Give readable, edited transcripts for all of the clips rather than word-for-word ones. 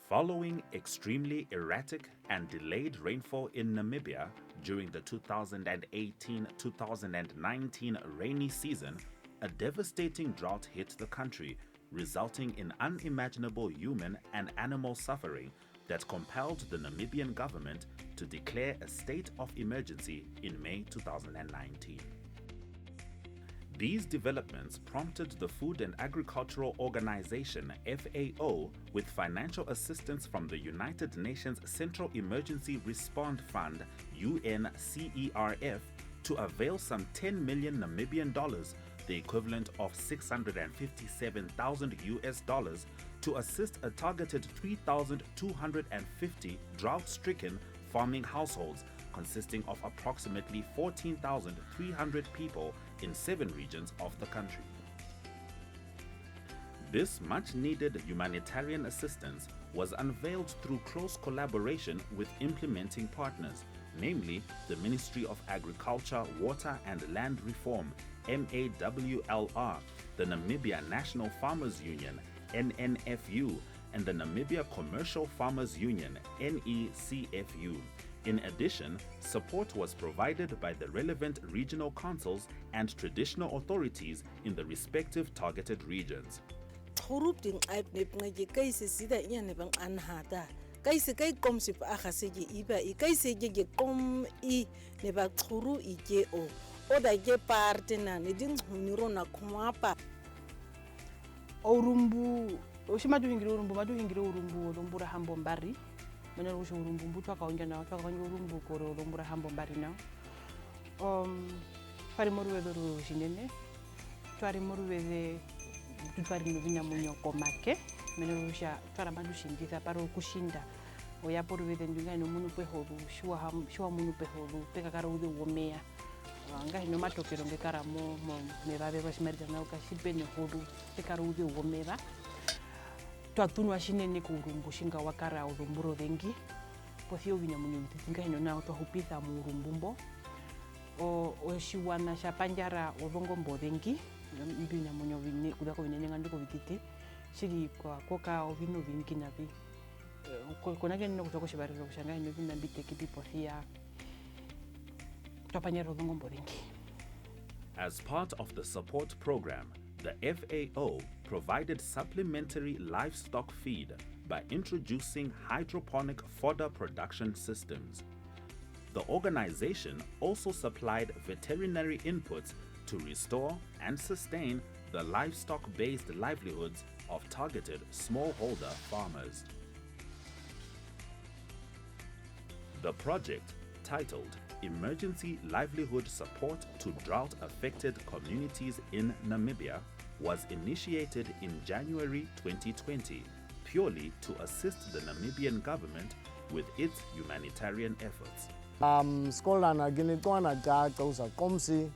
Following extremely erratic and delayed rainfall in Namibia during the 2018-2019 rainy season, a devastating drought hit the country, resulting in unimaginable human and animal suffering that compelled the Namibian government to declare a state of emergency in May 2019. These developments prompted the Food and Agricultural Organization FAO, with financial assistance from the United Nations Central Emergency Response Fund UNCERF, to avail some 10 million Namibian dollars, the equivalent of $657,000, to assist a targeted 3,250 drought-stricken farming households consisting of approximately 14,300 people in 7 regions of the country. This much-needed humanitarian assistance was unveiled through close collaboration with implementing partners, namely the Ministry of Agriculture, Water and Land Reform, MAWLR, the Namibia National Farmers Union, NNFU, and the Namibia Commercial Farmers Union, NECFU. In addition, support was provided by the relevant regional councils and traditional authorities in the respective targeted regions. Mana usho urumbu mbutu akaonja na watu akaonja urumbu koro lombura hambo mbari na fari moruweze ru shinene twari moruweze twari nuvinya munyo komake mana rusha twara bandu shindisa paro kushinda oya poruweze ndunga no munu pehoru shwa munu pehoru peka kara ude womea anga hino matokero ngekara mo mevabe bashmerja na ukashipe ne horu peka ude womeva twatunwa shinene ku urumbu shinga wakara urumburo vengi pothio vinya munyo vitinga hino na twahupitha mu urumbumbo o shiwana shapanjara obongo mbodengi mbinya munyo vine kudako vinenga ndiko vititi shiri kwa koka ovino vingi na vi kona ke no kutoko shibariro kushanga hino vinna mbiteki pipothia twapanyara obongo mbodengi. As part of the support program, the FAO provided supplementary livestock feed by introducing hydroponic fodder production systems. The organization also supplied veterinary inputs to restore and sustain the livestock-based livelihoods of targeted smallholder farmers. The project, titled Emergency Livelihood Support to Drought-Affected Communities in Namibia, was initiated in January 2020 purely to assist the Namibian government with its humanitarian efforts. Skolana gini tuana ga kausa komsi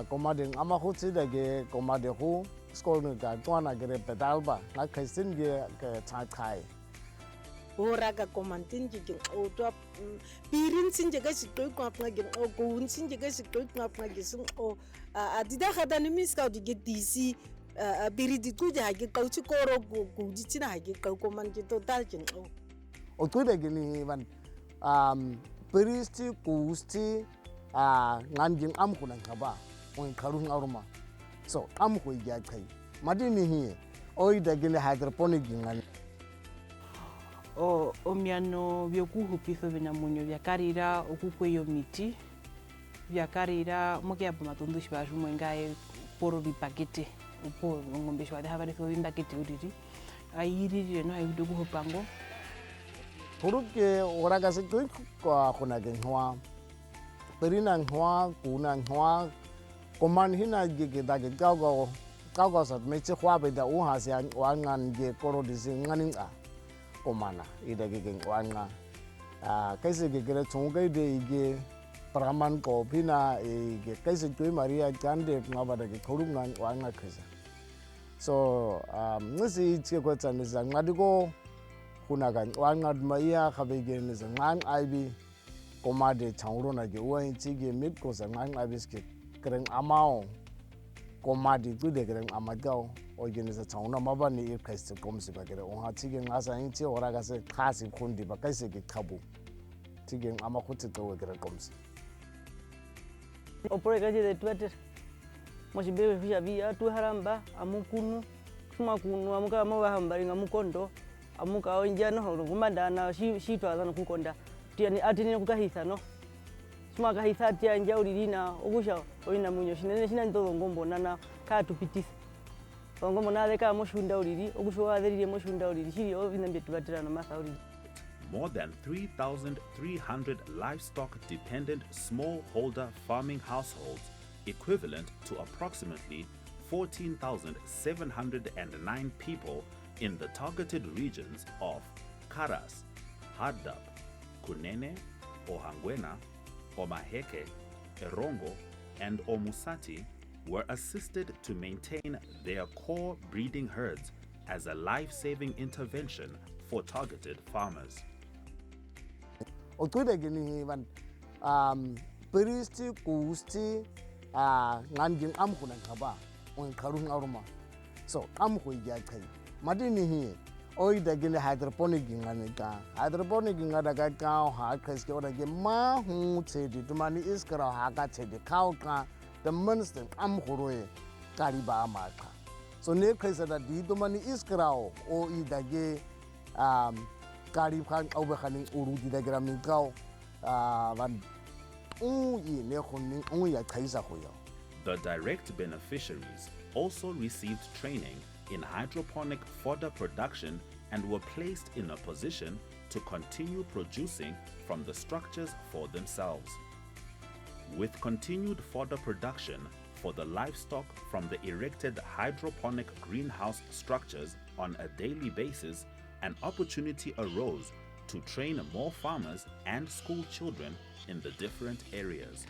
komading amahutsi dage komadehu skolna ga tuana gere pedalba na kaisin ge chakai oraga komantin jigin otwa pirin sinje ga sitoy ko apna gin o goun sinje ga sitoy ko apna gisun o adida khada ni miska dige disi biridi tuja hage kauchi koro go jitina hage ko man je total jin o to de gini ban peristi kusti nganjin am kunan kaba on karun aruma so am ko ya kai madini hi o de gini hydroponic gin o miano vyokuhupitho vina munyo vyakarira okukweyo miti vyakarira mokia pa matundu shibashu mwengae poro vipakete upo ngombe shwa hava ritho vimbakete uriri ayiriri no ayudo kuhopango puruke oraga se tu ko kuna genwa perina ngwa kuna ngwa koman hina ge da ge gago sat meche khwa be da u ha se wangan ge koro dising nganinga komana ida gegen wanga kaise gegere chongai de ige praman ko pina ige kaise tui maria jande ngabada ge khorunga wanga khisa so ngisi chekwa tsane za ngadiko kunaga wanga maya khabege ne za ngan aibi komade changro na ge wai chige mit ko za ngan aibi ske kreng amao komadi tu de kreng amagao organization una mabani irkhaiste komsi bakere onga tige ngasa inti ora ka se khasi khundi ba kaise ke khabu tige ama khuti tsewe kere komsi opore je de tuater mo sibe fisha via tu haramba amukunu kuma kunu amuka mo bahambari ngamukondo amuka onjano ngumandana shi twazana kukonda tiani atini kukahisa no sima kahisa tia njaulilina okusha olina munyo shina ndozo ngombo nana ka tupitisa ngombo na leka mo shunda ulili okusho wadelile mo shunda ulili shili ovinambye tubatirana masa ulili. More than 3,300 livestock-dependent smallholder farming households, equivalent to approximately 14,709 people in the targeted regions of Karas, Hadab, Kunene, Ohangwena, Omaheke, Erongo, and Omusati were assisted to maintain their core breeding herds as a life-saving intervention for targeted farmers. Peristi kusti nganding amkuna kaba on karung aruma so amko yakai madini hi oi dagile hydroponic ngada ka ha kreske ora ge ma hu chedi tumani iskara ha ka chedi khao ka the minister amkhoroe kariba amaka so ne kresa da di tumani iskara o i dage karib khan obe khanin uru di dagra min kao van The direct beneficiaries also received training in hydroponic fodder production and were placed in a position to continue producing from the structures for themselves. With continued fodder production for the livestock from the erected hydroponic greenhouse structures on a daily basis, an opportunity arose to train more farmers and school children in the different areas.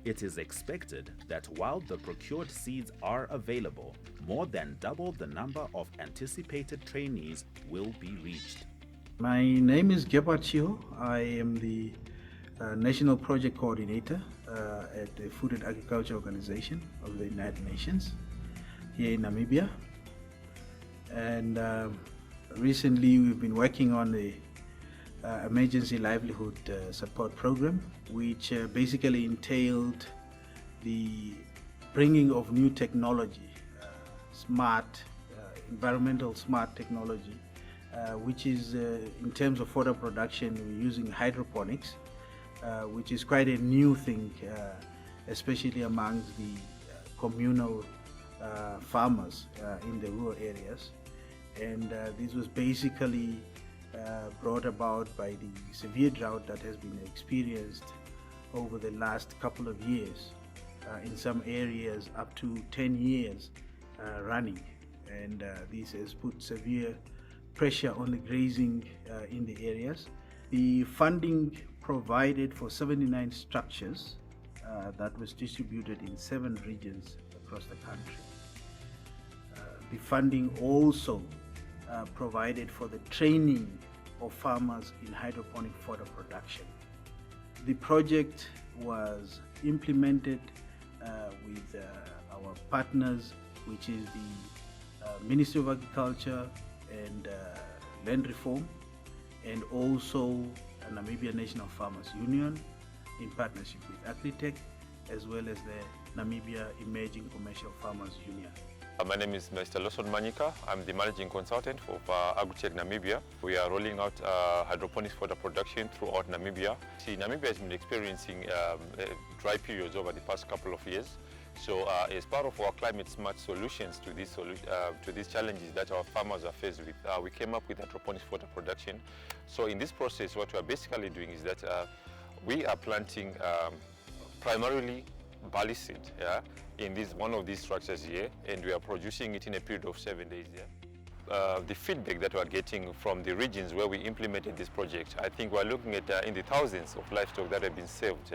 It is expected that while the procured seeds are available, more than double the number of anticipated trainees will be reached. My name is Gebhard Chiho. I am the National Project Coordinator at the Food and Agriculture Organization of the United Nations here in Namibia. And recently we've been working on the emergency livelihood support program, which basically entailed the bringing of new technology, environmental smart technology, which is in terms of fodder production, we're using hydroponics, which is quite a new thing, especially amongst the communal farmers in the rural areas. And this was basically brought about by the severe drought that has been experienced over the last couple of years, in some areas up to 10 years running, and this has put severe pressure on the grazing in the areas. The funding provided for 79 structures that was distributed in 7 regions across the country. The funding also provided for the training of farmers in hydroponic fodder production. The project was implemented with our partners, which is the Ministry of Agriculture and Land Reform, and also Namibia National Farmers Union in partnership with Agritech, as well as the Namibia Emerging Commercial Farmers Union. My name is Mr. Lawson Manyika. I'm the managing consultant of Agritech Namibia. We are rolling out hydroponics fodder production throughout Namibia. See, Namibia has been experiencing dry periods over the past couple of years. So as part of our climate smart solutions to these challenges that our farmers are faced with, we came up with hydroponics fodder production. So in this process, what we are basically doing is that we are planting primarily barley seed, in one of these structures here, and we are producing it in a period of 7 days. The feedback that we are getting from the regions where we implemented this project, I think we are looking at in the thousands of livestock that have been saved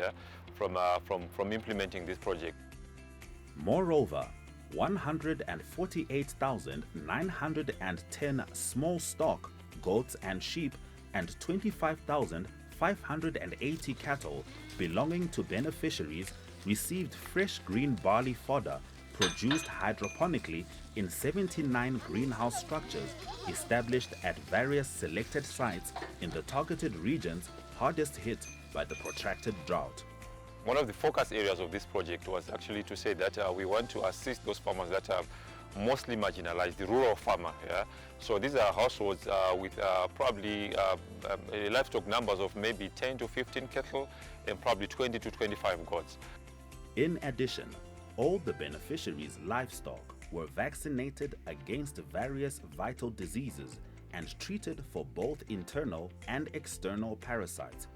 from implementing this project. Moreover, 148,910 small stock, goats and sheep, and 25,580 cattle belonging to beneficiaries received fresh green barley fodder produced hydroponically in 79 greenhouse structures established at various selected sites in the targeted regions hardest hit by the protracted drought. One of the focus areas of this project was actually to say that we want to assist those farmers that are mostly marginalized, the rural farmer. Yeah? So these are households with probably livestock numbers of maybe 10 to 15 cattle and probably 20 to 25 goats. In addition, all the beneficiaries' livestock were vaccinated against various vital diseases and treated for both internal and external parasites,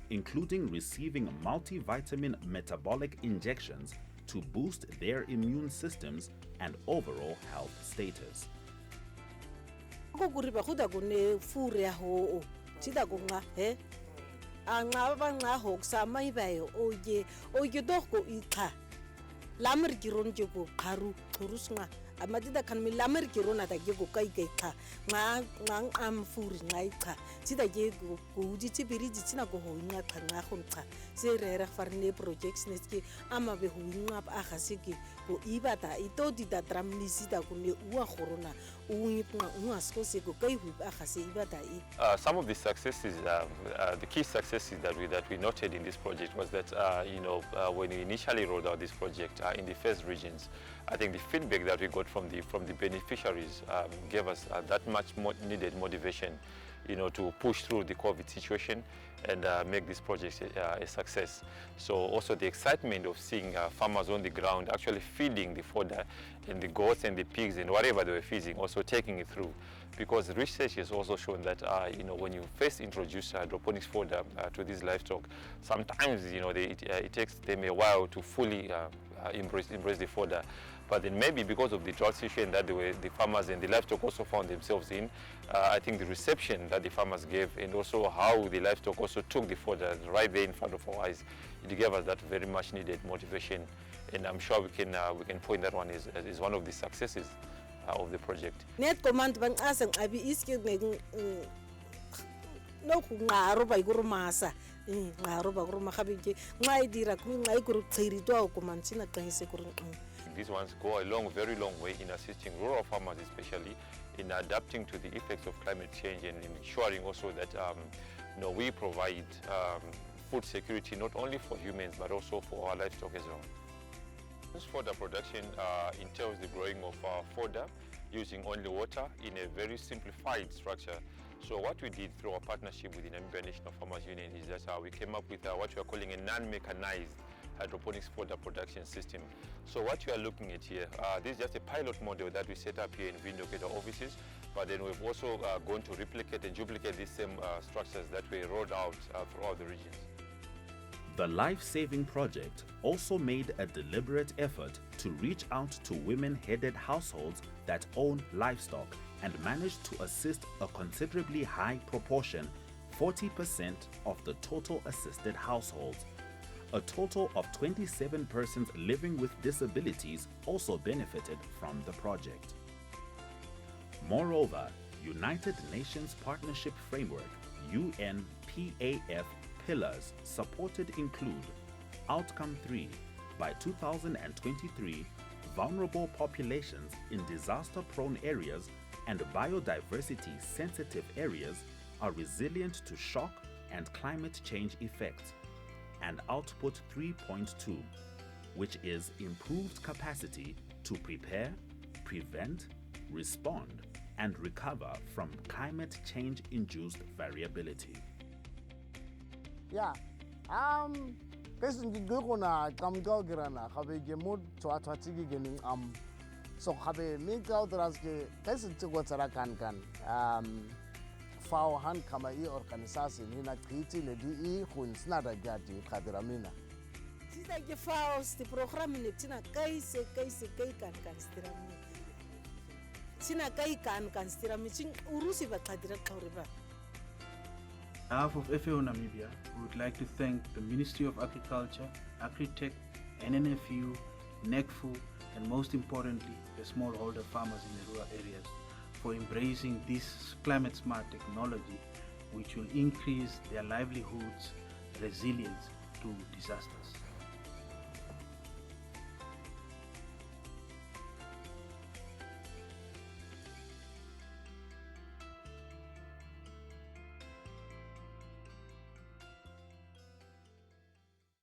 including receiving multivitamin metabolic injections to boost their immune systems and overall health status. amadida kan mi lamer ki rona da go kai kai kha ngang am furi ngai kha sida ge go di tibiri di tsina go ho nga kha nga go kha se re re farne projects ne ski ama be ho nga a ga se ke go ibata ito di da tramnisi da go ne uwa gorona u ipna u asko se go kai hu a ga se ibata some of the successes the key successes that we noted in this project was that when we initially rolled out this project in the first regions, I think the feedback that we got from the beneficiaries gave us that much needed motivation, to push through the COVID situation and make this project a success. So also the excitement of seeing farmers on the ground actually feeding the fodder and the goats and the pigs and whatever they were feeding, also taking it through. Because research has also shown that when you first introduce hydroponics fodder to these livestock, sometimes it takes them a while to fully embrace the fodder. But then maybe because of the drought situation that the farmers and the livestock also found themselves in, I think the reception that the farmers gave and also how the livestock also took the fodder right there in front of our eyes, it gave us that very much needed motivation. And I'm sure we can point that one as one of the successes of the project. Net command bang asang abi iski no ngaro ba iguru masa ngaro ba guru makhabike ngai dira ku ngai guru tsiri to ko mansina kaise guru. These ones go a very long way in assisting rural farmers, especially in adapting to the effects of climate change and ensuring also that we provide food security not only for humans but also for our livestock as well. This fodder production entails the growing of fodder using only water in a very simplified structure. So what we did through our partnership with the Namibia National Farmers Union is that we came up with what we are calling a non-mechanized hydroponics fodder production system. So what you are looking at here, this is just a pilot model that we set up here in Windhoek at our offices, but then we've also going to replicate and duplicate these same structures that we rolled out throughout the regions. The life-saving project also made a deliberate effort to reach out to women-headed households that own livestock and managed to assist a considerably high proportion, 40% of the total assisted households. A total of 27 persons living with disabilities also benefited from the project. Moreover, United Nations Partnership Framework, UNPAF pillars supported include Outcome 3. By 2023, vulnerable populations in disaster-prone areas and biodiversity-sensitive areas are resilient to shock and climate change effects. And Output 3.2, which is improved capacity to prepare, prevent, respond, and recover from climate change-induced variability. Yeah, person go na kam go grana habe gemud chwa tigi gening so habe make out raske person to go tsara kan fao han kama I organisation hina kriti le di hun snada gati khadiramina sida ke fao sti program ne tina kai kan stirami tina kai kan stirami chin urusi ba khadira khawriba. On behalf of FAO Namibia, we would like to thank the Ministry of Agriculture, Agritech, NNFU, NECFU, and most importantly, the smallholder farmers in the rural areas for embracing this climate-smart technology which will increase their livelihoods' resilience to disasters.